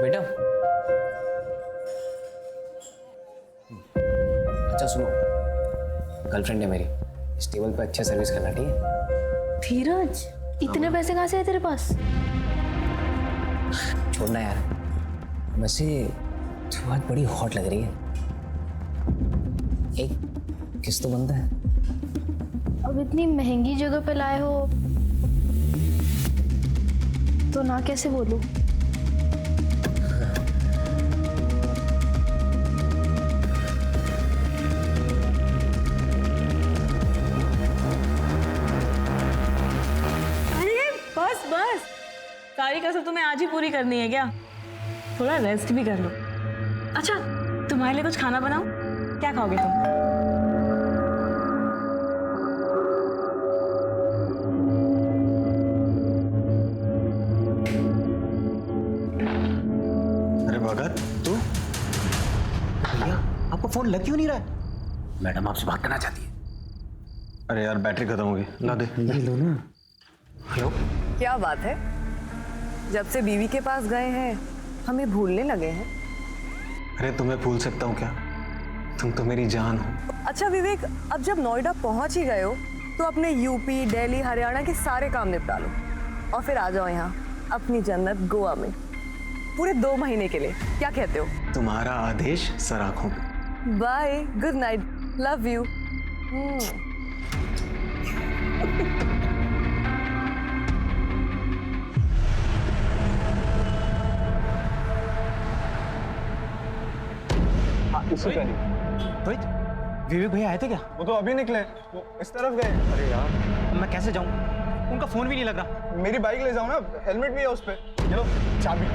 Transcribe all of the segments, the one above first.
बेटा अच्छा सुनो, गर्लफ्रेंड है मेरी, इस टेबल पे अच्छे सर्विस करना, ठीक है? धीरज, इतने पैसे कहाँ से है तेरे पास? छोड़ना यार, वैसे तू आज बड़ी हॉट लग रही है, एक किस तो बनता है। अब इतनी महंगी जगह पे लाए हो तो ना कैसे बोलूं? बस सारी कसर तुम्हें आज ही पूरी करनी है क्या? थोड़ा रेस्ट भी कर लो। अच्छा, तुम्हारे लिए कुछ खाना बनाऊं? क्या खाओगे तुम? अरे भगत, तू? भैया आपका फोन लग क्यों नहीं रहा है? मैडम आपसे बात करना चाहती है। अरे यार बैटरी खत्म हो गई, ला दे। लो ना। हेलो, क्या बात है, जब से बीवी के पास गए हैं हमें भूलने लगे हैं। अरे तुम्हें भूल सकता हूँ क्या? तुम तो मेरी जान हो। अच्छा विवेक, अब जब नोएडा पहुंच ही गए हो तो अपने यूपी, दिल्ली, हरियाणा के सारे काम निपटा लो और फिर आ जाओ यहाँ अपनी जन्नत गोवा में पूरे 2 महीने के लिए। क्या कहते हो? तुम्हारा आदेश सर आंखों पे। Bye, good night, love you. Rohit, Vivek भैया आए थे क्या? वो तो अभी निकले, वो इस तरफ गए। अरे यार मैं कैसे जाऊं, उनका फोन भी नहीं लग रहा। मेरी बाइक ले जाओ ना, हेलमेट भी है उस पे। ये लो चाबी।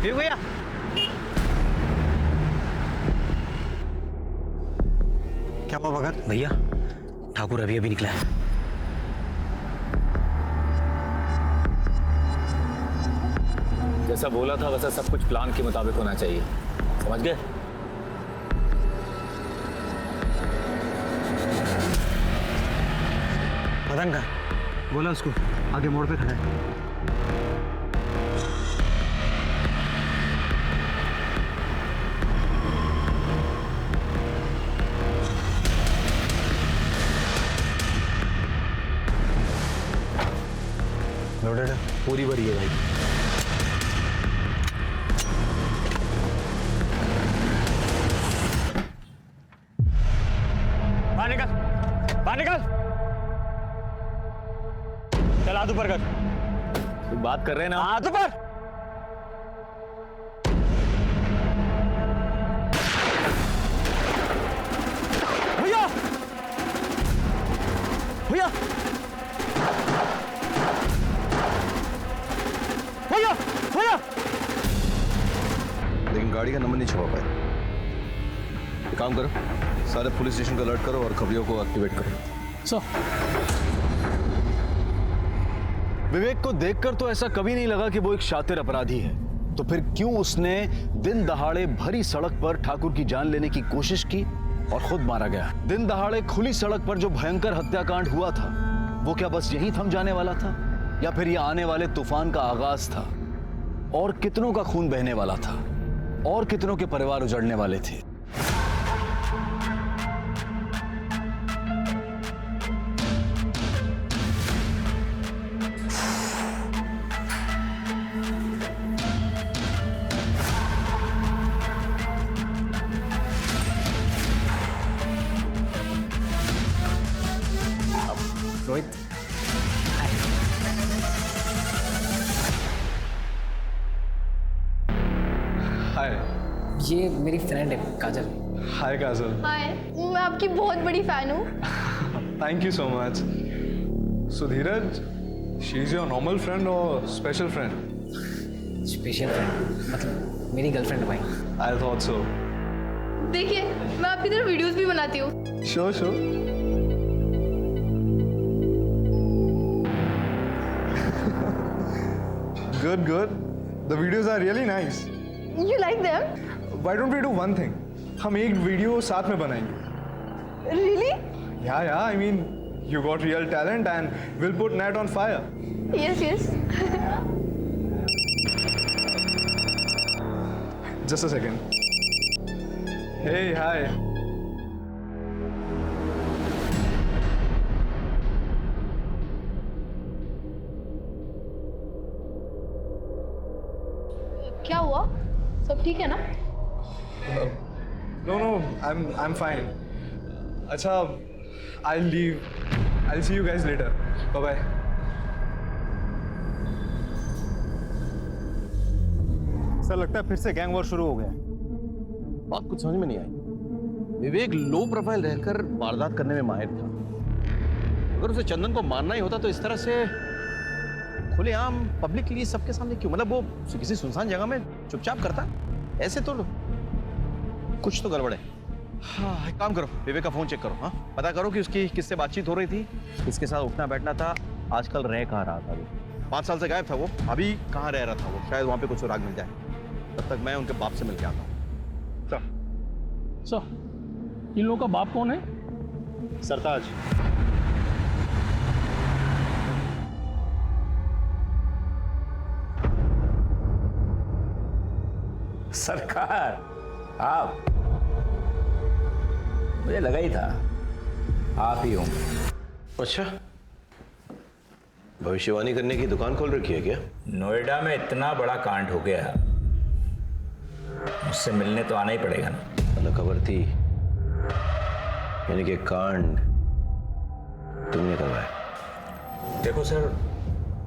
विवेक भैया, क्या हुआ भगत? भैया ठाकुर अभी निकला है। जैसा बोला था वैसा सब कुछ प्लान के मुताबिक होना चाहिए, समझ गए? मदन का बोला उसको आगे मोड़ पे खड़ा है। लोडेड है? पूरी भरी है भाई। बाहर निकल, बाहर निकल। चल हाथ ऊपर कर। तुम बात कर रहे हैं ना? हाथ ऊपर। भैया भैया भैया भैया, लेकिन गाड़ी का नंबर नहीं छुपा पाए। एक काम करो, सारे पुलिस स्टेशन को अलर्ट करो और खबरियों को एक्टिवेट करो। सर विवेक को देखकर तो ऐसा कभी नहीं लगा कि वो एक शातिर अपराधी है, तो फिर क्यों उसने दिन दहाड़े भरी सड़क पर ठाकुर की जान लेने की कोशिश की और खुद मारा गया? दिन दहाड़े खुली सड़क पर जो भयंकर हत्याकांड हुआ था, वो क्या बस यहीं थम जाने वाला था, या फिर यह आने वाले तूफान का आगाज था? और कितनों का खून बहने वाला था, और कितनों के परिवार उजड़ने वाले थे? रोहित, हाय। ये मेरी फ्रेंड है काजल। हाय काजल। हाय, मैं आपकी बहुत बड़ी फैन हूँ। Thank you so much. So Dheeraj, she is your normal friend और स्पेशल फ्रेंड? स्पेशल फ्रेंड मतलब मेरी गर्लफ्रेंड है भाई। I thought so. देखिए, मैं आपकी तरह वीडियोस भी बनाती हूँ। Sure sure. Good, good. The videos are really nice. You like them? Why don't we do one thing? हम एक वीडियो साथ में बनाएंगे। Really? Yeah, I mean, you got real talent and we'll put Nat on fire. Yes yes Just a second. Hey, hi. क्या हुआ सब ठीक है ना No, I'm fine. अच्छा, I'll leave. I'll see you guys later. Bye-bye. Sir लगता है फिर से गैंग वॉर शुरू हो गया है। बात कुछ समझ में नहीं आई। विवेक लो प्रोफाइल रहकर वारदात करने में माहिर था। अगर उसे चंदन को मारना ही होता तो इस तरह से खुलेआम पब्लिकली सबके सामने क्यों? मतलब वो किसी सुनसान जगह में चुपचाप करता, ऐसे तो कुछ तो गड़बड़ है। हाँ, एक काम करो, विवेक का फोन चेक करो। हाँ, पता करो कि उसकी किससे बातचीत हो रही थी, किसके साथ उठना बैठना था, आजकल रह कहाँ रहा था वो। 5 साल से गायब था वो, अभी कहाँ रह रहा था वो? शायद वहाँ पे कुछ सुराग मिल जाए। तब तक मैं उनके बाप से मिल के आता हूँ। सर इन लोगों का बाप कौन है? सरताज। सरकार, आप? मुझे लगा ही था आप ही होंगे। अच्छा, भविष्यवाणी करने की दुकान खोल रखी है क्या? नोएडा में इतना बड़ा कांड हो गया, मुझसे मिलने तो आना ही पड़ेगा ना। खबर थी, यानी कि कांड तुमने करवाया? देखो सर,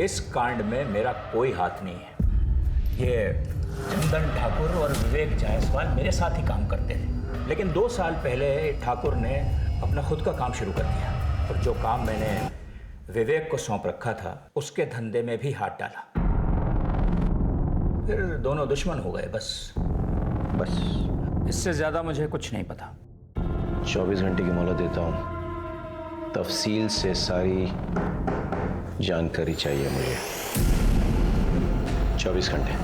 इस कांड में मेरा कोई हाथ नहीं है। ये चंदन ठाकुर और विवेक जायसवाल मेरे साथ ही काम करते थे, लेकिन 2 साल पहले ठाकुर ने अपना खुद का काम शुरू कर दिया और जो काम मैंने विवेक को सौंप रखा था उसके धंधे में भी हाथ डाला। फिर दोनों दुश्मन हो गए। बस इससे ज्यादा मुझे कुछ नहीं पता। 24 घंटे की मोहलत देता हूं, तफसील से सारी जानकारी चाहिए मुझे। 24 घंटे।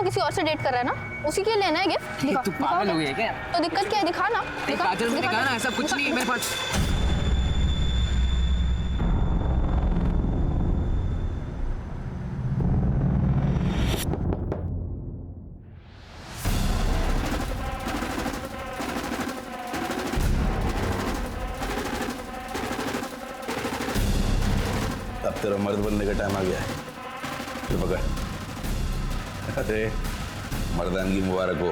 किसी और से डेट कर रहा है ना, उसी के लिए लेना है गिफ्ट। तू पागल हो गई है क्या? तो दिक्कत क्या है? दिखा ना। काजल ने कहा ना ऐसा कुछ नहीं है मेरे पास। अब तेरा मर्द बनने का टाइम आ गया है। तो पकड़। अरे मर्दानगी मुबारक हो।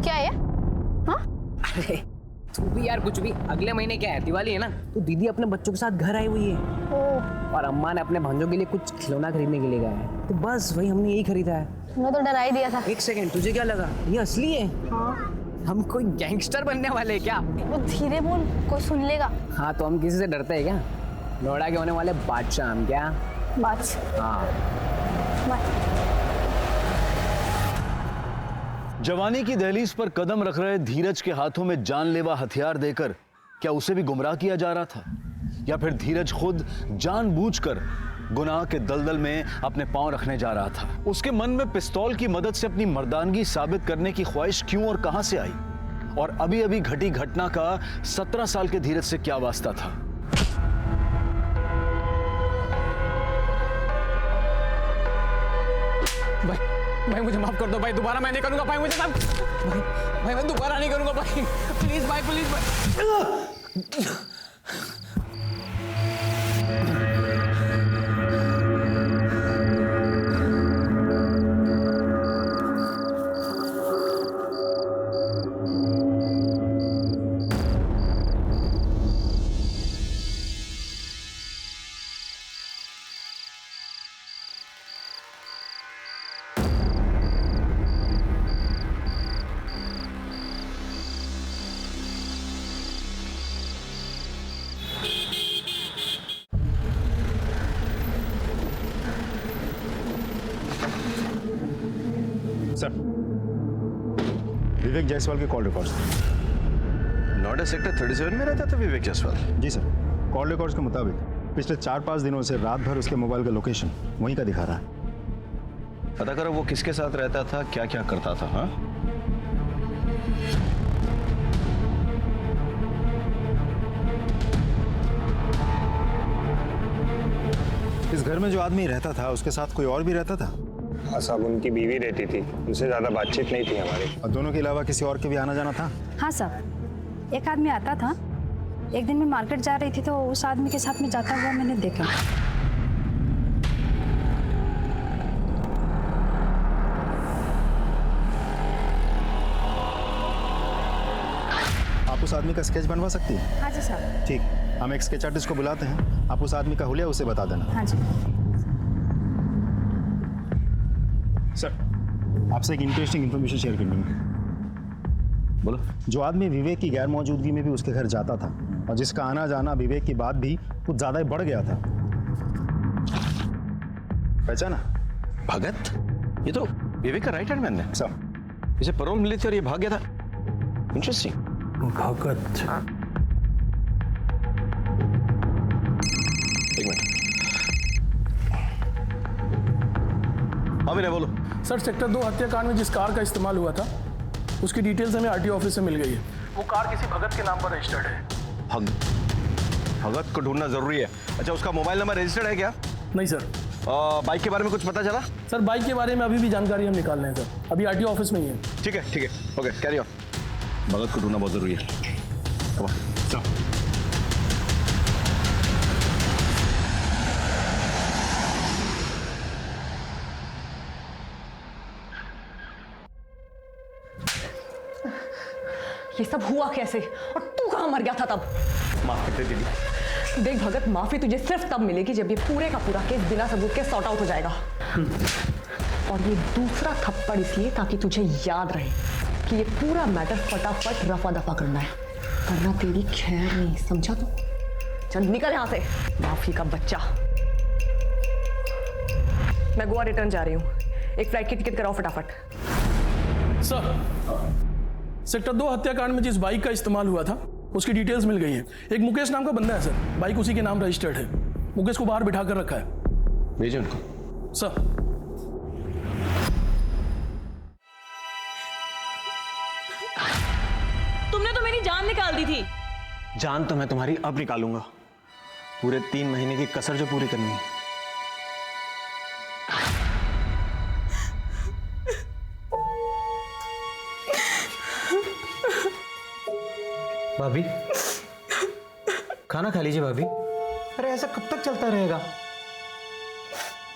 क्या है? हाँ? अरे तू भी यार कुछ भी। अगले महीने क्या है, दिवाली है ना, तो दीदी अपने बच्चों के साथ घर आई हुई है और अम्मा ने अपने भांजों के लिए कुछ खिलौना खरीदने के लिए गया है, तो बस वही हमने यही खरीदा है। मैं तो डरा ही दिया था। एक सेकंड, तुझे क्या लगा ये असली है? हाँ। हम कोई गैंगस्टर बनने वाले हैं क्या? वो धीरे बोल, कोई सुन लेगा। हाँ तो हम किसी से डरते हैं क्या? नोएडा के होने वाले बादशाह हम क्या? बात। हाँ। जवानी की दहलीज पर कदम रख रहे धीरज के हाथों में जानलेवा हथियार देकर क्या उसे भी गुमराह किया जा रहा था, या फिर धीरज खुद जानबूझकर गुनाह के दलदल में अपने पांव रखने जा रहा था? उसके मन में पिस्तौल की मदद से अपनी मर्दानगी साबित करने की ख्वाहिश क्यों और कहां से आई? और अभी अभी घटी घटना का 17 साल के धीरज से क्या वास्ता था? भाई मुझे माफ कर दो भाई, दोबारा मैं नहीं करूंगा भाई, मुझे माफ। भाई मैं दोबारा नहीं करूंगा भाई, प्लीज भाई, प्लीज भाई। सर, विवेक जायसवाल के कॉल रिकॉर्ड्स। नोएडा सेक्टर 37 में रहता था विवेक जायसवाल? जी सर, कॉल रिकॉर्ड्स के मुताबिक पिछले 4-5 दिनों से रात भर उसके मोबाइल का लोकेशन वहीं का दिखा रहा है। पता करो वो किसके साथ रहता था, क्या क्या करता था। हाँ, इस घर में जो आदमी रहता था उसके साथ कोई और भी रहता था? हाँ साहब, उनकी बीवी रहती थी, उनसे ज़्यादा बातचीत नहीं थी हमारी। और दोनों के अलावा किसी और के भी आना जाना था? हाँ साहब, एक आदमी आता था। एक दिन मैं मार्केट जा रही थी तो उस आदमी के साथ में जाता हुआ मैंने देखा। आप उस आदमी का स्केच बनवा सकती हैं? हाँ जी साहब। ठीक, हम एक स्केच आर्टिस्ट को बुलाते हैं, आप उस आदमी का हुलिया उसे बता देना। हाँ जी सर, आपसे एक इंटरेस्टिंग इन्फॉर्मेशन शेयर करनी है। बोलो। जो आदमी विवेक की गैर मौजूदगी में भी उसके घर जाता था और जिसका आना जाना विवेक के बाद भी कुछ ज्यादा ही बढ़ गया था, पहचाना? भगत? ये तो विवेक का राइट हैंड मैन है। सर, इसे पैरोल मिली थी और ये भाग गया था। इंटरेस्टिंग। भगत? एक मिनट। हाँ विनय बोलो। सर, सेक्टर 2 हत्याकांड में जिस कार का इस्तेमाल हुआ था उसकी डिटेल्स हमें आरटीओ ऑफिस से मिल गई है। वो कार किसी भगत के नाम पर रजिस्टर्ड है। भगत को ढूंढना जरूरी है। अच्छा, उसका मोबाइल नंबर रजिस्टर्ड है क्या? नहीं सर। बाइक के बारे में कुछ पता चला? सर, बाइक के बारे में अभी भी जानकारी हम निकाल रहे हैं सर, अभी आरटीओ ऑफिस में ही है। ठीक है, ओके, कैरी ऑन। भगत को ढूंढना बहुत जरूरी है। ये सब हुआ कैसे और तू कहाँ मर गया था तब? माफ करते दीदी। देख भगत, माफी तुझे सिर्फ तब मिलेगी जब ये पूरे का पूरा केस बिना सबूत के सॉर्ट आउट हो जाएगा। और ये दूसरा थप्पड़ इसलिए ताकि तुझे याद रहे कि ये पूरा मैटर फटाफट रफा दफा करना है, वरना तेरी खैर नहीं, समझा तू? चल निकल यहां से, माफी का बच्चा। मैं गोवा रिटर्न जा रही हूँ, एक फ्लाइट की टिकट कराओ फटाफट। सर, सेक्टर 2 हत्याकांड में जिस बाइक का इस्तेमाल हुआ था उसकी डिटेल्स मिल गई है। एक मुकेश नाम का बंदा है सर, बाइक उसी के नाम रजिस्टर्ड है। मुकेश को बाहर बिठा कर रखा है। भेजिए उनको। सर। तुमने तो मेरी जान निकाल दी थी। जान तो मैं तुम्हारी अब निकालूंगा, पूरे 3 महीने की कसर जो पूरी करनी है। भाभी, खाना खा लीजिए भाभी। अरे ऐसा कब तक चलता रहेगा?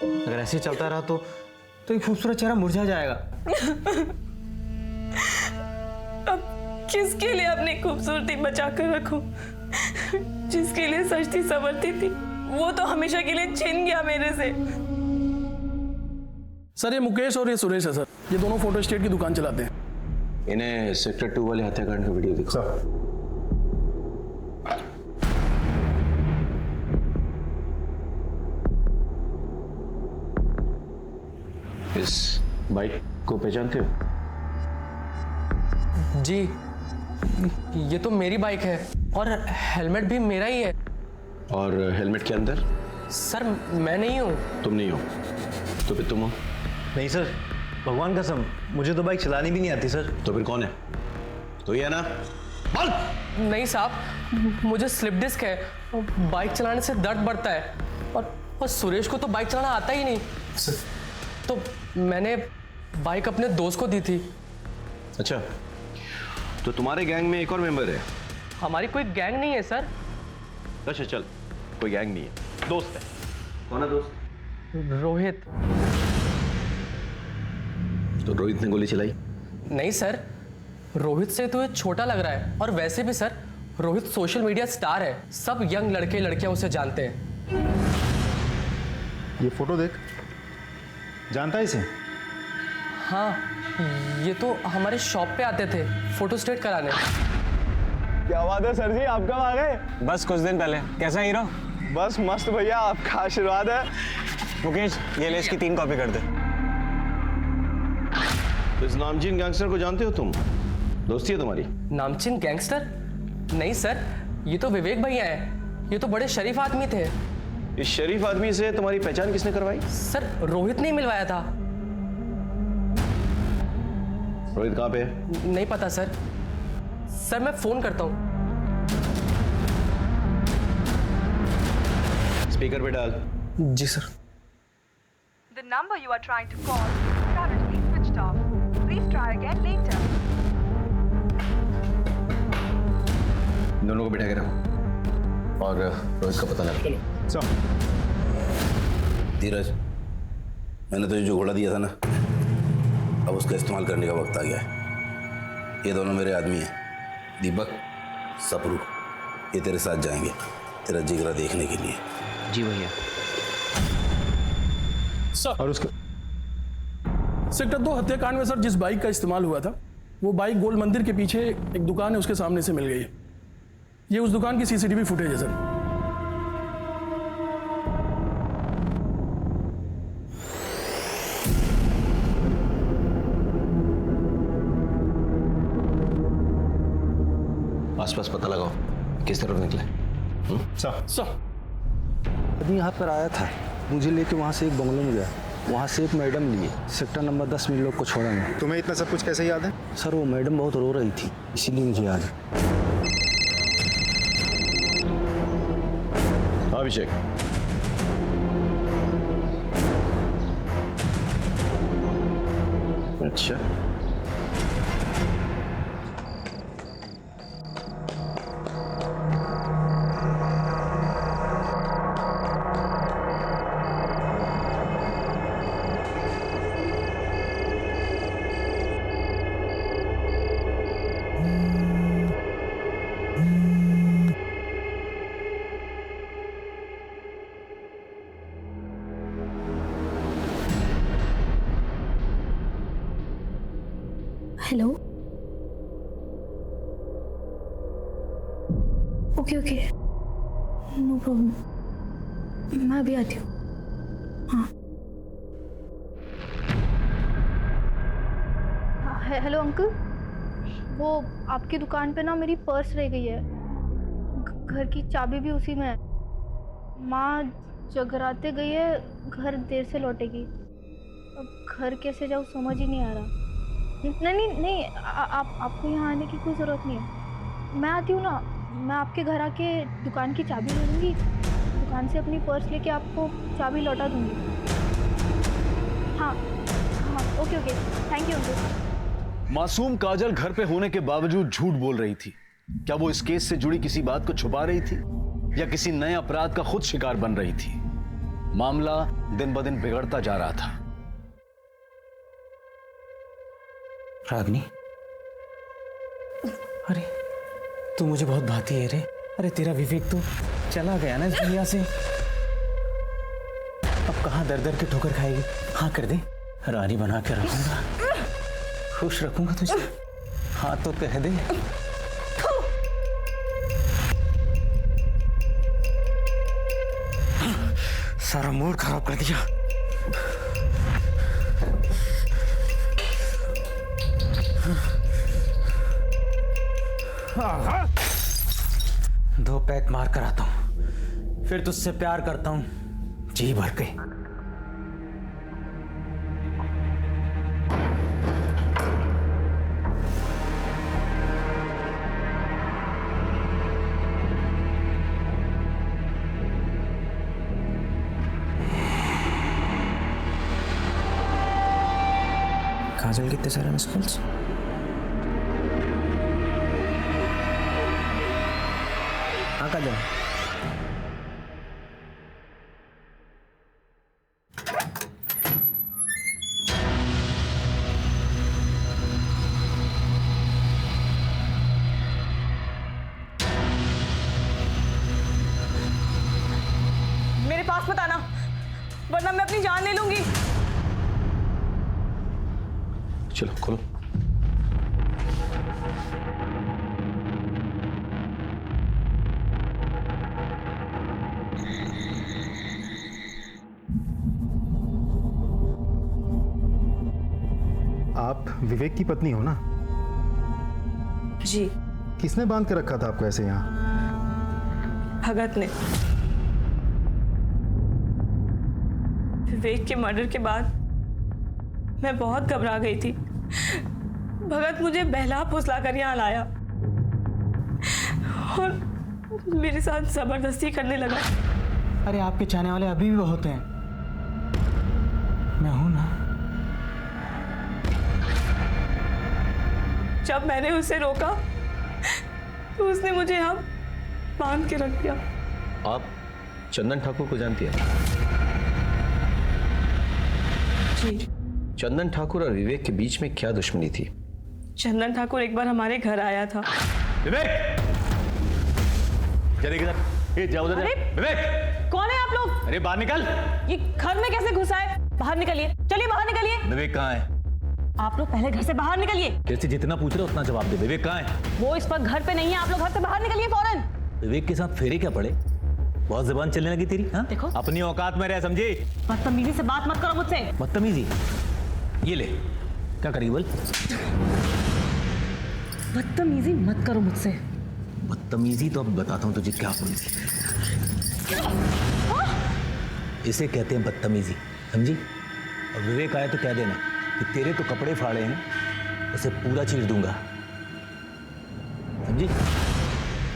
अगर ऐसे ही चलता रहा तो ये खूबसूरत चेहरा मुरझा जाएगा। अब किसके लिए अपनी खूबसूरती बचा कर रखूं? जिसके लिए सजती संवरती थी वो तो हमेशा के लिए छिन गया मेरे से। सर, ये मुकेश और ये सुरेश है सर, ये दोनों फोटो स्टेट की दुकान चलाते हैं। इन्हें सेक्टर 2 वाले हत्याकांड का वीडियो दिखा। इस बाइक को पहचानते हो? जी, ये तो मेरी बाइक है और हेलमेट भी मेरा ही है। और हेलमेट के अंदर? सर, मैं नहीं हूँ। तुम नहीं हो तो फिर तुम हो? नहीं सर, भगवान कसम, मुझे तो बाइक चलानी भी नहीं आती सर। तो फिर कौन है? तो ये है ना? बोल। नहीं साहब, मुझे स्लिप डिस्क है, बाइक चलाने से दर्द बढ़ता है और सुरेश को तो बाइक चलाना आता ही नहीं। तो मैंने बाइक अपने दोस्त को दी थी। अच्छा, तो तुम्हारे गैंग में एक और मेंबर है? हमारी कोई गैंग नहीं है सर। अच्छा चल, कोई गैंग नहीं है, दोस्त है। कौन है दोस्त? रोहित। तो रोहित ने गोली चलाई? नहीं सर, रोहित से तो ये छोटा लग रहा है और वैसे भी sir Rohit social media star है, सब यंग लड़के लड़कियां उसे जानते हैं। ये फोटो देख, जानता है इसे? हाँ, ये तो हमारे शॉप पे आते थे फोटो स्टेट कराने। क्या बात है सर जी, आप कब आ गए? बस कुछ दिन पहले। कैसा हीरो? बस मस्त भैया, आपका आशीर्वाद है। मुकेश, ये ले इसकी 3 कॉपी कर दे। तो इस नामचीन गैंगस्टर को जानते हो तुम? दोस्ती है तुम्हारी? नामचीन गैंगस्टर? नहीं सर, ये तो विवेक भैया है। ये तो बड़े शरीफ आदमी थे। इस शरीफ आदमी से तुम्हारी पहचान किसने करवाई? सर रोहित ने मिलवाया था। रोहित कहाँ पे है? नहीं पता सर। सर मैं फोन करता हूँ। स्पीकर पे डाल। जी sir. The number you are trying to call is currently switched off. Please try again later. दोनों को बिठा के रखो और रोहित का पता लगा। धीरज, मैंने तुझे जो घोड़ा दिया था ना, अब उसका इस्तेमाल करने का वक्त आ गया है। ये दोनों मेरे आदमी हैं, दीपक, सपरू। ये तेरे साथ जाएंगे तेरा जिगरा देखने के लिए। जी भैया। सर, और उसके सेक्टर 2 हत्याकांड में सर जिस बाइक का इस्तेमाल हुआ था, वो बाइक गोल मंदिर के पीछे एक दुकान है, उसके सामने से मिल गई है। ये उस दुकान की सीसीटीवी फुटेज है सर। आसपास पता लगाओ किस तरफ निकले। सर आदमी यहाँ पर आया था, मुझे लेके वहाँ से एक बंगलों में गया, वहाँ से एक मैडम लिए, सेक्टर नंबर 10 में लोग को छोड़ा नहीं। तुम्हें इतना सब कुछ कैसे याद है? सर वो मैडम बहुत रो रही थी, इसीलिए मुझे याद है। अभिषेक, अच्छा hello. Okay okay, no problem, मैं अभी आती हूँ। हाँ। हेलो अंकल, वो आपकी दुकान पे ना मेरी पर्स रह गई है, घर की चाबी भी उसी में है। माँ जगराते गई है, घर देर से लौटेगी। अब घर कैसे जाऊँ समझ ही नहीं आ रहा। नहीं, आपको यहाँ आने की कोई ज़रूरत नहीं है। मैं आती हूँ ना, मैं आपके घर आके दुकान की चाबी ले लूँगी, दुकान से अपनी पर्स लेके आपको चाबी लौटा दूँगी। हाँ, ओके, थैंक यू अंकल। मासूम काजल घर पे होने के बावजूद झूठ बोल रही थी। क्या वो इस केस से जुड़ी किसी बात को छुपा रही थी या किसी नए अपराध का खुद शिकार बन रही थी? मामला दिन ब दिन बिगड़ता जा रहा था। रागनी, अरे तू मुझे बहुत भाती है रे। अरे तेरा विवेक तो चला गया ना इस दुनिया से, अब कहाँ दर दर के ठोकर खाएगी। हाँ कर दे, रानी बना के रखूंगा, खुश रखूंगा तुझे। हाँ तो कह दे। सारा मूड खराब कर दिया। दो पैक मार कर आता हूं, फिर तुझसे प्यार करता हूं जी भर के। काजल कितने सारे मिस कॉल्स। हाँ काजल, मेरे पास मत आना, वरना मैं अपनी जान ले लूंगी। चलो खोलो। आप विवेक की पत्नी हो ना? जी। किसने बांध के रखा था आपको ऐसे यहाँ? भगत ने। विवेक के मर्डर के बाद मैं बहुत घबरा गई थी। भगत मुझे बहला फुसला कर यहाँ लाया और मेरे साथ जबरदस्ती करने लगा। अरे आपके चाहने वाले अभी भी बहुत हैं। मैं हूं ना। जब मैंने उसे रोका तो उसने मुझे यहाँ बांध के रख दिया। आप चंदन ठाकुर को जानती हैं? जी। चंदन ठाकुर और विवेक के बीच में क्या दुश्मनी थी? चंदन ठाकुर एक बार हमारे घर आया था। विवेक! इधर, ये जाओ उधर। विवेक! कौन है आप लोग? अरे बाहर निकल। ये घर में कैसे घुसा है? बाहर निकलिए, चलिए बाहर निकलिए। विवेक कहाँ है? आप लोग पहले घर से बाहर निकलिए। जैसे जितना पूछ रहे उतना जवाब दे। विवेक कहाँ है? वो इस वक्त घर पे नहीं है, आप लोग घर से बाहर निकलिए फौरन। विवेक के साथ फेरे क्या पड़े? बहुत जुबान चलने लगी तेरी। हाँ? देखो अपनी औकात में रह, समझी? बदतमीजी से बात मत करो मुझसे। बदतमीजी? ये ले, क्या करेगी बोल? बदतमीजी मत करो मुझसे। बदतमीजी तो अब बताता हूँ तुझे क्या बोलती। इसे कहते हैं बदतमीजी, समझी? और विवेक आया तो कह देना कि तेरे तो कपड़े फाड़े हैं, उसे पूरा चीर दूंगा, समझी?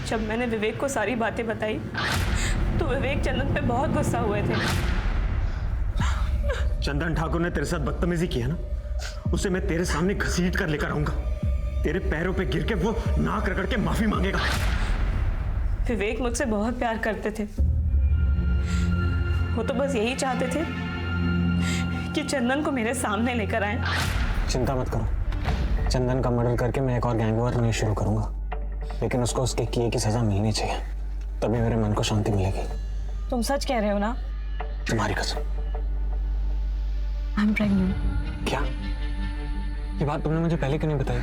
जब मैंने विवेक को सारी बातें बताई तो विवेक चंदन पे बहुत गुस्सा हुए थे। चंदन ठाकुर ने तेरे साथ बदतमीजी की है ना, उसे मैं तेरे सामने घसीट कर लेकर आऊंगा। तेरे पैरों पे गिर के वो नाक रगड़ के माफी मांगेगा। विवेक मुझसे बहुत प्यार करते थे। वो तो बस यही चाहते थे कि चंदन को मेरे सामने लेकर आए। चिंता मत करो, चंदन का मर्डर करके मैं एक और गैंगवार नहीं शुरू करूंगा, लेकिन उसको उसके किए की सजा मिलनी चाहिए, तभी मेरे मन को शांति मिलेगी। तुम सच कह रहे हो ना? तुम्हारी कसम। I am pregnant. क्या? ये बात तुमने मुझे पहले क्यों नहीं बताई?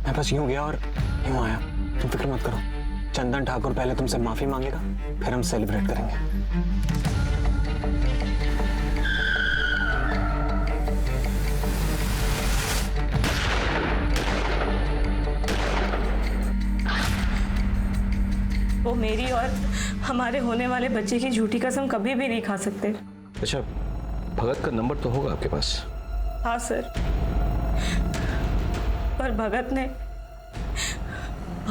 मैं बस यूं गया और यूं आया। तुम फिक्र मत करो, चंदन ठाकुर पहले तुमसे माफी मांगेगा, फिर हम सेलिब्रेट करेंगे। वो मेरी और हमारे होने वाले बच्चे की झूठी कसम कभी भी नहीं खा सकते। अच्छा, भगत का नंबर तो होगा आपके पास? हाँ सर, पर भगत ने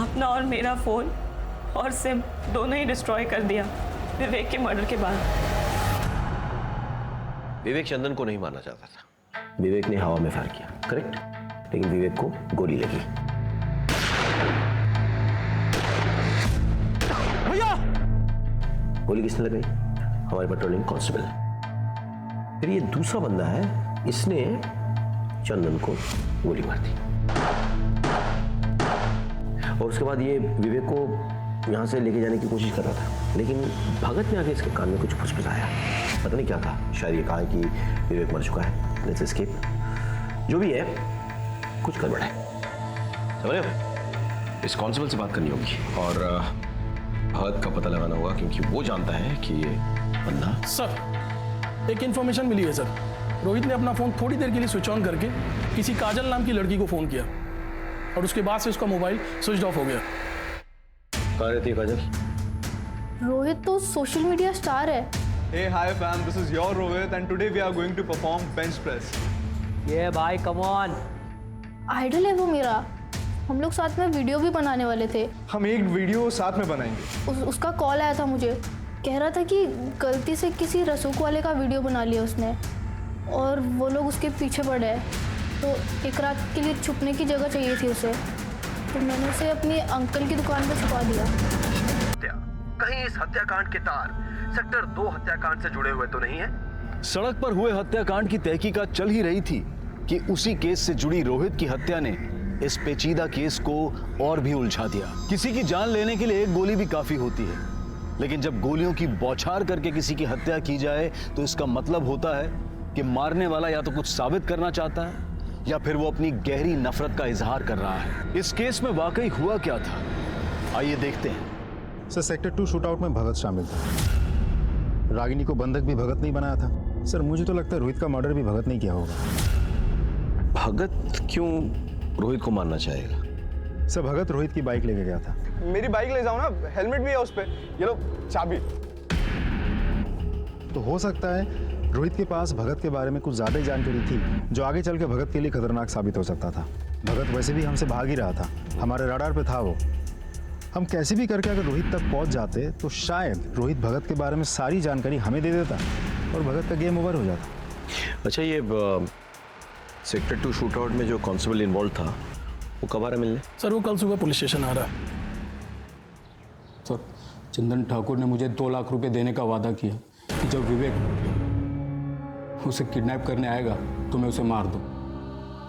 अपना और मेरा फोन और सिम दोनों ही डिस्ट्रॉय कर दिया विवेक के मर्डर के बाद। विवेक चंदन को नहीं मारना चाहता था। विवेक ने हवा में फायर किया, करेक्ट, लेकिन विवेक को गोली लगी। भैया! गोली किसने लगाई? हमारे पेट्रोलिंग कांस्टेबल। फिर ये दूसरा बंदा है, इसने चंदन को गोली मार दी और उसके बाद ये विवेक को यहाँ से लेके जाने की कोशिश कर रहा था, लेकिन भगत ने आके इसके कान में कुछ फुसफुसाया। पता नहीं क्या था, शायद ये कहा है कि विवेक मर चुका है, लेट्स एस्केप। जो भी है, कुछ गड़बड़ है, समझ रहे हो? इस कांस्टेबल से बात करनी होगी और भगत का पता लगाना होगा, क्योंकि वो जानता है कि ये बंदा। सर, एक इंफॉर्मेशन मिली है सर। रोहित ने अपना फोन थोड़ी देर के लिए स्विच ऑन करके किसी काजल नाम की लड़की को फोन किया और उसके बाद से उसका मोबाइल स्विच ऑफ हो गया। कहाँ रहती है काजल? रोहित तो सोशल मीडिया स्टार है। Hey, hi fam, this is your Rohit and today we are going to perform bench press. ये भाई कम ऑन। आइडल है वो मेरा। हम लोग साथ में वीडियो भी बनाने वाले थे। हम एक वीडियो साथ में बनाएंगे। उसका कॉल आया था मुझे, कह रहा था कि गलती से किसी रसूख वाले का वीडियो बना लिया उसने और वो लोग उसके पीछे पड़े हैं, तो एक रात के लिए छुपने की जगह चाहिए थी उसे, तो मैंने उसे अपनी अंकल की दुकान पर छुपा दिया। कहीं इस हत्याकांड के तार सेक्टर 2 हत्याकांड से जुड़े हुए तो नहीं है? सड़क पर हुए हत्याकांड की तहकीकात चल ही रही थी कि उसी केस से जुड़ी रोहित की हत्या ने इस पेचीदा केस को और भी उलझा दिया। किसी की जान लेने के लिए एक गोली भी काफी होती है, लेकिन जब गोलियों की बौछार करके किसी की हत्या की जाए तो इसका मतलब होता है कि मारने वाला या तो कुछ साबित करना चाहता है या फिर वो अपनी गहरी नफरत का इजहार कर रहा है। इस केस में वाकई हुआ क्या था, आइए देखते हैं। सर, सेक्टर 2 शूटआउट में भगत शामिल था। रागिनी को बंधक भी भगत नहीं बनाया था। सर, मुझे तो लगता है रोहित का मर्डर भी भगत नहीं किया होगा। भगत क्यों रोहित को मारना चाहेगा? सर भगत रोहित की बाइक लेके गया था। मेरी बाइक ले जाओ ना, हेलमेट भी है उस पे, ये लो चाबी। तो हो सकता है रोहित के पास भगत के बारे में कुछ ज़्यादा ही जानकारी थी जो आगे चल के भगत के लिए खतरनाक साबित हो सकता था। भगत वैसे भी हमसे भाग ही रहा था, हमारे रडार पे था वो। हम कैसे भी करके अगर रोहित तक पहुंच जाते तो शायद रोहित भगत के बारे में सारी जानकारी हमें दे देता और भगत का गेम ओवर हो जाता। अच्छा, ये सेक्टर 2 शूटआउट में जो कांस्टेबल इन्वॉल्व था वो कब आ रहा मिलने? सर वो कल सुबह पुलिस स्टेशन आ रहा है। सर चंदन ठाकुर ने मुझे 2 लाख रुपए देने का वादा किया कि जब विवेक उसे किडनैप करने आएगा तो मैं उसे मार दूं।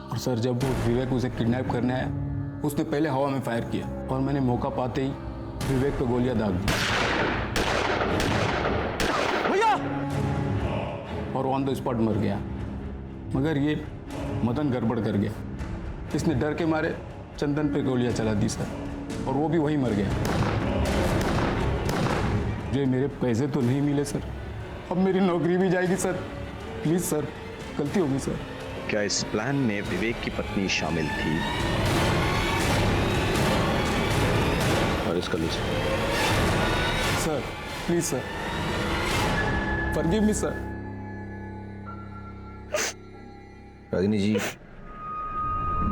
और सर जब वो विवेक उसे किडनैप करने आया, उसने पहले हवा में फायर किया और मैंने मौका पाते ही विवेक पे गोलियां दाग दी भैया, और ऑन द स्पॉट मर गया। मगर ये मदन गड़बड़ कर गया, इसने डर के मारे चंदन पे गोलियां चला दी सर, और वो भी वहीं मर गया। जो मेरे पैसे तो नहीं मिले सर, अब मेरी नौकरी भी जाएगी सर। प्लीज सर, गलती होगी सर। क्या इस प्लान में विवेक की पत्नी शामिल थी? और इसका list sir, please sir, forgive me sir. Ragini ji,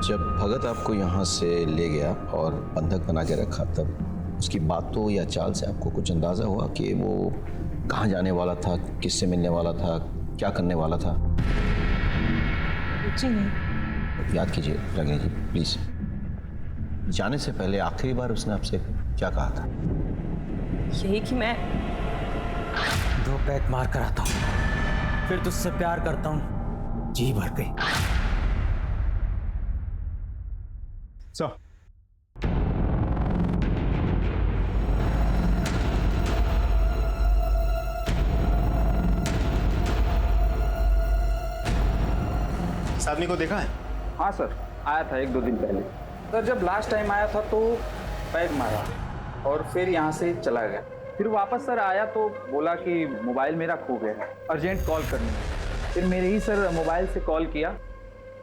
जब भगत आपको यहाँ से ले गया और बंधक बना के रखा, तब उसकी बातों या चाल से आपको कुछ अंदाजा हुआ कि वो कहाँ जाने वाला था, किससे मिलने वाला था, क्या करने वाला था? जी नहीं। याद कीजिए रागिनी जी प्लीज। जाने से पहले आखिरी बार उसने आपसे क्या कहा था? यही कि मैं 2 पैक मार कर आता हूँ, फिर तुझसे प्यार करता हूँ, जी भर के। इस आदमी को देखा है? हाँ सर, आया था 1-2 दिन पहले। सर जब लास्ट टाइम आया था तो पैक मारा और फिर यहाँ से चला गया। फिर वापस सर आया तो बोला कि मोबाइल मेरा खो गया है, अर्जेंट कॉल करनी। फिर मेरे ही सर मोबाइल से कॉल किया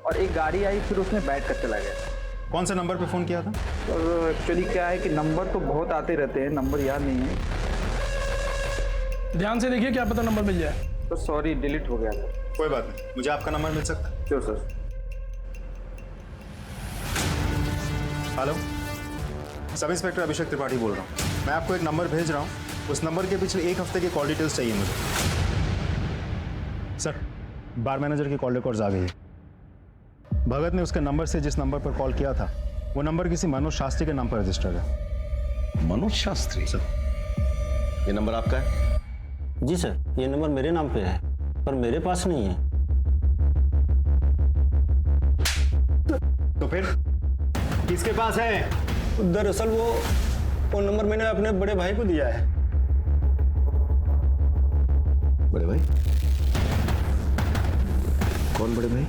और एक गाड़ी आई, फिर उसमें बैठ कर चला गया। कौन से नंबर पे फ़ोन किया था? और एक्चुअली क्या है कि नंबर तो बहुत आते रहते हैं, नंबर याद नहीं है। ध्यान से देखिए, क्या पता नंबर मिल जाए। तो सॉरी, डिलीट हो गया था। कोई बात नहीं, मुझे आपका नंबर मिल सकता है? Sure sir. Hello, sub inspector Abhishek Tripathi बोल रहा हूँ। मैं आपको एक नंबर भेज रहा हूँ, उस नंबर के पिछले 1 हफ्ते की कॉल डिटेल्स चाहिए मुझे। सर, बार मैनेजर की कॉल रिकॉर्ड्स आ गई है। भगत ने उसके नंबर से जिस नंबर पर कॉल किया था वो नंबर किसी मनोज शास्त्री के नाम पर रजिस्टर्ड है। मनोज शास्त्री? सर, ये नंबर आपका है? जी सर, ये नंबर मेरे नाम पे है, पर मेरे पास नहीं है। तो फिर किसके पास है? दरअसल वो नंबर मैंने अपने बड़े भाई को दिया है। बड़े भाई? कौन बड़े भाई?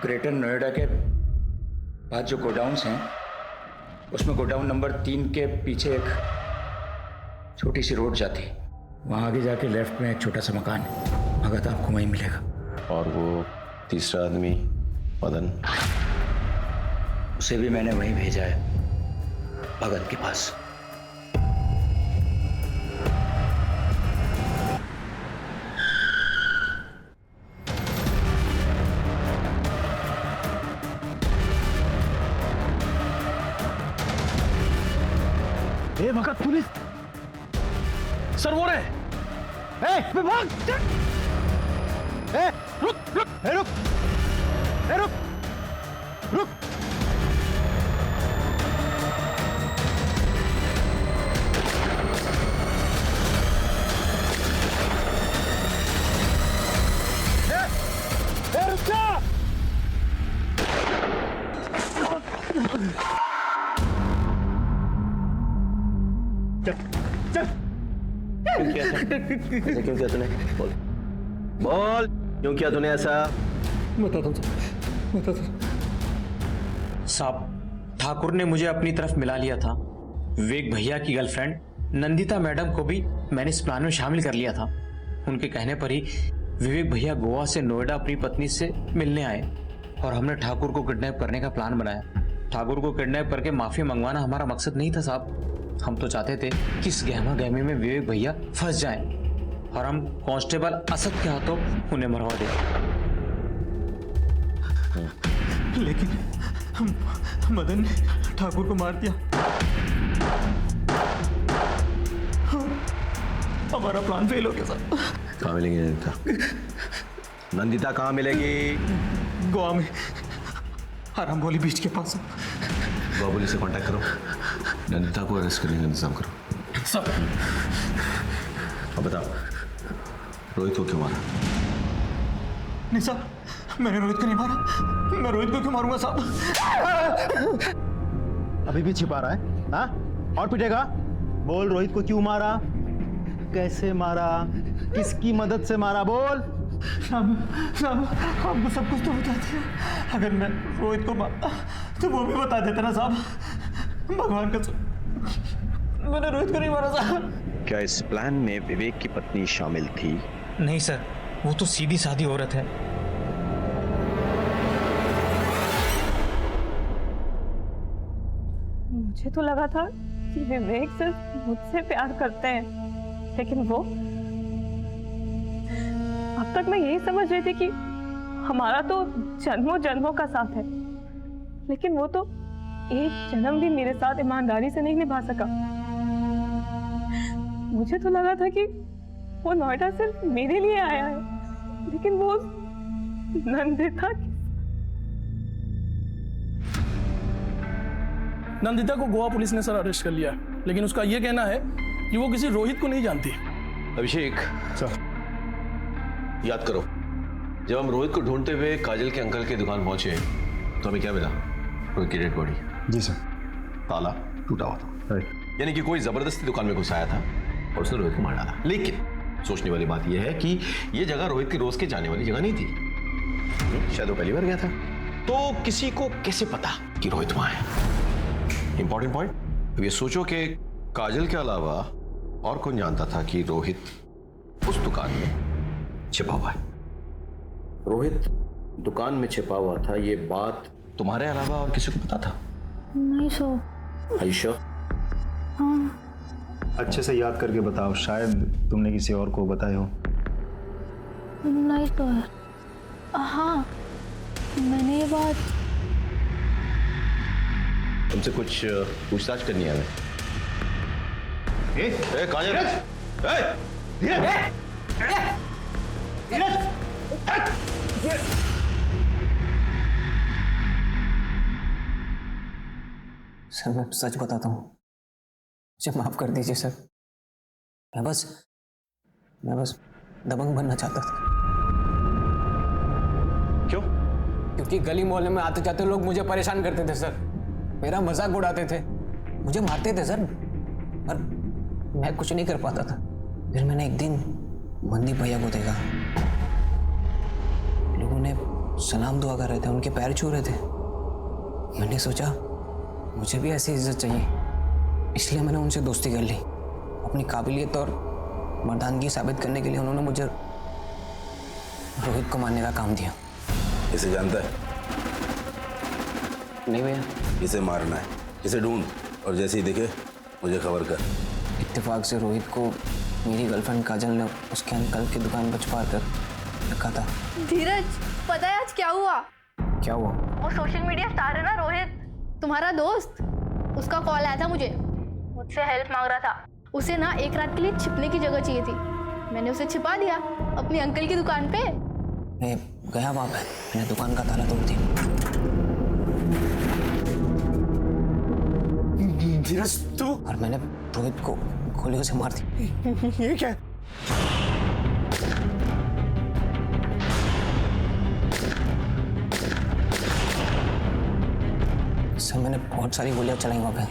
ग्रेटर नोएडा के पास जो गोडाउन्स हैं, उसमें गोडाउन नंबर 3 के पीछे एक छोटी सी रोड जाती है। वहाँ आगे जाके लेफ्ट में एक छोटा सा मकान है, भगत आपको वहीं मिलेगा। और वो तीसरा आदमी मदन? उसे भी मैंने वहीं भेजा है, भगत के पास। ए भगत, पुलिस! सर वो रहे। भाग! रुक रुक रुक रुक रुक। रुक जा! चल क्यों किया ऐसा? क्यों किया तूने? बोल बोल, क्यों किया तूने ऐसा? बताता हूँ साहब। ठाकुर ने मुझे अपनी तरफ मिला लिया था। विवेक भैया की गर्लफ्रेंड नंदिता मैडम को भी मैंने इस प्लान में शामिल कर लिया था। उनके कहने पर ही विवेक भैया गोवा से नोएडा अपनी पत्नी से मिलने आए और हमने ठाकुर को किडनैप करने का प्लान बनाया। ठाकुर को किडनैप करके माफी मंगवाना हमारा मकसद नहीं था साहब। हम तो चाहते थे कि इस गहमा गहमी में विवेक भैया फंस जाएं और हम कांस्टेबल असद के हाथों उन्हें मरवा दें। लेकिन मदन ने ठाकुर को मार दिया। हमारा प्लान फेल हो गया साहब। कहाँ मिलेगी नंदिता? नंदिता कहाँ मिलेगी? गोवा में आराम बोली बीच के पास। गोवा पुलिस से कांटेक्ट करो, नंदिता को अरेस्ट करने का इंतजाम करो। सब अब बताओ, रोहित को क्यों मारा? नहीं साहब, मैंने रोहित को नहीं मारा। मैं रोहित को क्यों मारूंगा साहब? अभी भी छिपा रहा है? हाँ, और पिटेगा? बोल, रोहित को क्यों मारा, कैसे मारा, किसकी मदद से मारा, बोल। साहब आपको सब कुछ तो बताते हैं। अगर मैं रोहित को मारता तो वो भी बता देता ना साहब। भगवान का मैंने रोहित को नहीं मारा साहब। क्या इस प्लान में विवेक की पत्नी शामिल थी? नहीं सर, वो तो सीधी सादी औरत है। मुझे तो लगा था कि विवेक सिर्फ मुझसे प्यार करते हैं, लेकिन वो अब तक मैं यही समझ रही थी कि हमारा तो जन्मों जन्मों का साथ है, लेकिन वो तो एक जन्म भी मेरे साथ ईमानदारी से नहीं निभा सका। मुझे तो लगा था कि वो नोएडा सिर्फ मेरे लिए आया है, लेकिन वो नंदिता नंदिता को गोवा पुलिस ने सर अरेस्ट कर लिया, लेकिन उसका यह कहना है कि वो किसी रोहित को नहीं जानती। अभिषेक सर, याद करो, जब हम रोहित को ढूंढते हुए काजल के अंकल की दुकान पहुंचे तो हमें क्या मिला? रोहित की डेड बॉडी। जी सर। ताला टूटा हुआ था, यानी कि कोई जबरदस्ती दुकान में घुसाया था और उसने रोहित को मार डाला। लेकिन सोचने वाली बात यह है कि यह जगह रोहित की रोज के जाने वाली जगह नहीं थी। शायद वो पहली बार गया था, तो किसी को कैसे पता कि रोहित वहां है? Important point. अब ये सोचो कि काजल के अलावा और कौन जानता था कि रोहित उस दुकान में छिपा हुआ है? रोहित दुकान में छिपा हुआ था, ये बात तुम्हारे अलावा और किसी को पता था? नहीं सर। आयशा? हाँ। अच्छे से याद करके बताओ, शायद तुमने किसी और को बताया हो। नहीं तो है। हाँ, मैंने ये बात तुमसे कुछ पूछताछ करनी है हमें। काजल, सर मैं सच बताता हूँ, मुझे माफ कर दीजिए सर। मैं बस दबंग बनना चाहता था। क्यों? क्योंकि गली मोहल्ले में आते जाते लोग मुझे परेशान करते थे सर, मेरा मजाक उड़ाते थे, मुझे मारते थे सर, पर मैं कुछ नहीं कर पाता था। फिर मैंने एक दिन मनदीप भैया को देखा, लोगों ने सलाम दुआ कर रहे थे, उनके पैर छू रहे थे। मैंने सोचा मुझे भी ऐसी इज्जत चाहिए, इसलिए मैंने उनसे दोस्ती कर ली। अपनी काबिलियत और मर्दानगी साबित करने के लिए उन्होंने मुझे रोहित को मारने का काम दिया। इसे जानता है? नहीं भैया। इसे मारना है, इसे ढूंढ और जैसे ही दिखे मुझे खबर कर। इत्तेफाक से रोहित को मेरी गर्लफ्रेंड काजल ने उसके अंकल की दुकान पर छुपा कर रखा था। धीरज, पता है आज क्या हुआ? क्या हुआ? वो सोशल मीडिया स्टार है ना रोहित, तुम्हारा दोस्त, उसका कॉल आया था मुझे, मुझसे हेल्प मांग रहा था। उसे ना एक रात के लिए छिपने की जगह चाहिए थी, मैंने उसे छिपा दिया अपनी अंकल की दुकान पे। मैं गया वहां पे, मैंने दुकान का ताला तोड़ दिया। धीरज तू? और मैंने रोहित को गोलियों से मार दी। ये क्या? सर मैंने बहुत सारी गोलियां चलाई वहां पे,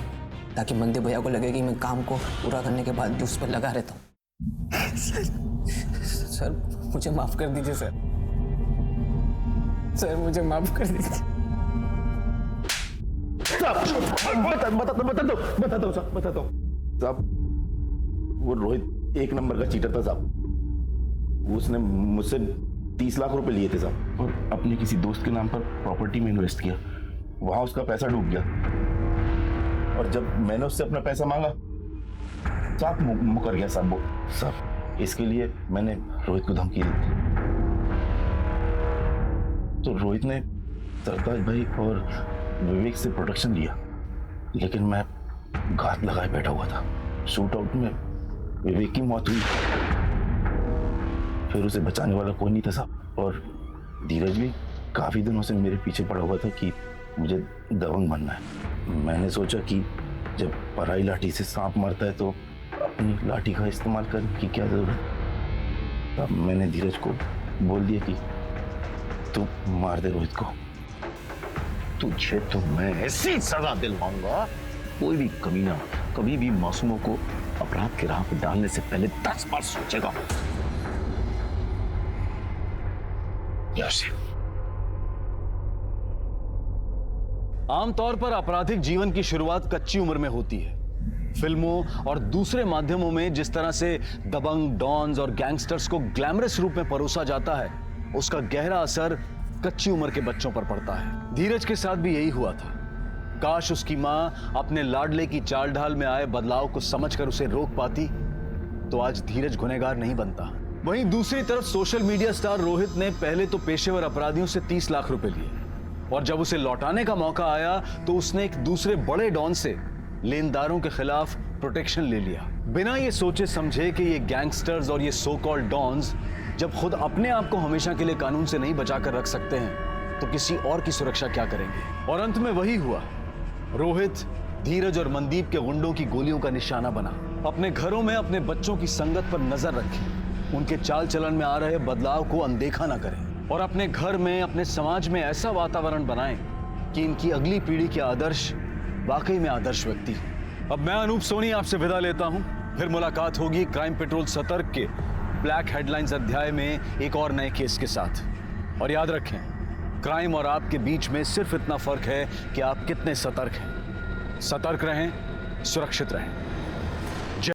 ताकि मंदे भैया को लगे कि मैं काम को पूरा करने के बाद भी उस पर लगा रहता हूँ। सर मुझे माफ कर दीजिए सर, सर मुझे माफ कर दीजिए। बता दो साहब, वो रोहित एक नंबर का चीटर था साहब। उसने मुझसे 30 लाख रुपए लिए थे साहब, और अपने किसी दोस्त के नाम पर प्रॉपर्टी में इन्वेस्ट किया। वहां उसका पैसा डूब गया, और जब मैंने उससे अपना पैसा मांगा साहब मुकर गया साहब वो। साहब इसके लिए मैंने रोहित को धमकी दी, तो रोहित ने सरताज भाई और विवेक से प्रोटेक्शन लिया, लेकिन मैं घात लगाए बैठा हुआ था। शूट आउट में विवेक की मौत हुई, फिर उसे बचाने वाला कोई नहीं था साहब। और धीरज भी काफी दिनों से मेरे पीछे पड़ा हुआ था कि मुझे दबंग बनना है। मैंने सोचा कि जब पराई लाठी से सांप मरता है तो अपनी लाठी का इस्तेमाल करने की क्या जरूरत। तब मैंने धीरज को बोल दिया कि तू मार दे रोहित को। तुझे तो मैं ऐसी सजा दिलवाऊंगा, कोई भी कमीना कभी भी मासूमों को अपराध की राह पर डालने से पहले 10 बार सोचेगा। आमतौर पर आपराधिक जीवन की शुरुआत कच्ची उम्र में होती है। फिल्मों और दूसरे माध्यमों में जिस तरह से दबंग, डॉन्स और गैंगस्टर्स को ग्लैमरस रूप में परोसा जाता है, उसका गहरा असर कच्ची उम्र के बच्चों पर पड़ता है। धीरज के साथ भी यही हुआ था। काश उसकी मां अपने लाडले की चाल ढाल में आए बदलाव को समझकर उसे रोक पाती, तो आज धीरज गुनहगार नहीं बनता। वहीं दूसरी तरफ सोशल मीडिया स्टार रोहित ने पहले तो पेशेवर अपराधियों से 30 लाख रुपए लिए, और जब उसे लौटाने का मौका आया तो उसने एक दूसरे बड़े डॉन से लेनदारों के खिलाफ प्रोटेक्शन ले लिया, बिना ये सोचे समझे कि ये गैंगस्टर्स और ये सो कॉल्ड डॉन्स जब खुद अपने आप को हमेशा के लिए कानून से नहीं बचाकर रख सकते हैं तो किसी और की सुरक्षा क्या करेंगे। और अंत में वही हुआ। रोहित, धीरज और मनदीप के गुंडों की गोलियों का निशाना बना। अपने घरों में अपने बच्चों की संगत पर नजर रखें, उनके चाल चलन में आ रहे बदलाव को अनदेखा ना करें, और अपने घर में, अपने समाज में ऐसा वातावरण बनाएं कि इनकी अगली पीढ़ी के आदर्श वाकई में आदर्श व्यक्ति हो। अब मैं अनूप सोनी आपसे विदा लेता हूं। फिर मुलाकात होगी क्राइम पेट्रोल सतर्क के ब्लैक हेडलाइंस अध्याय में एक और नए केस के साथ। और याद रखें, क्राइम और आपके बीच में सिर्फ इतना फर्क है कि आप कितने सतर्क हैं। सतर्क रहें, सुरक्षित रहें।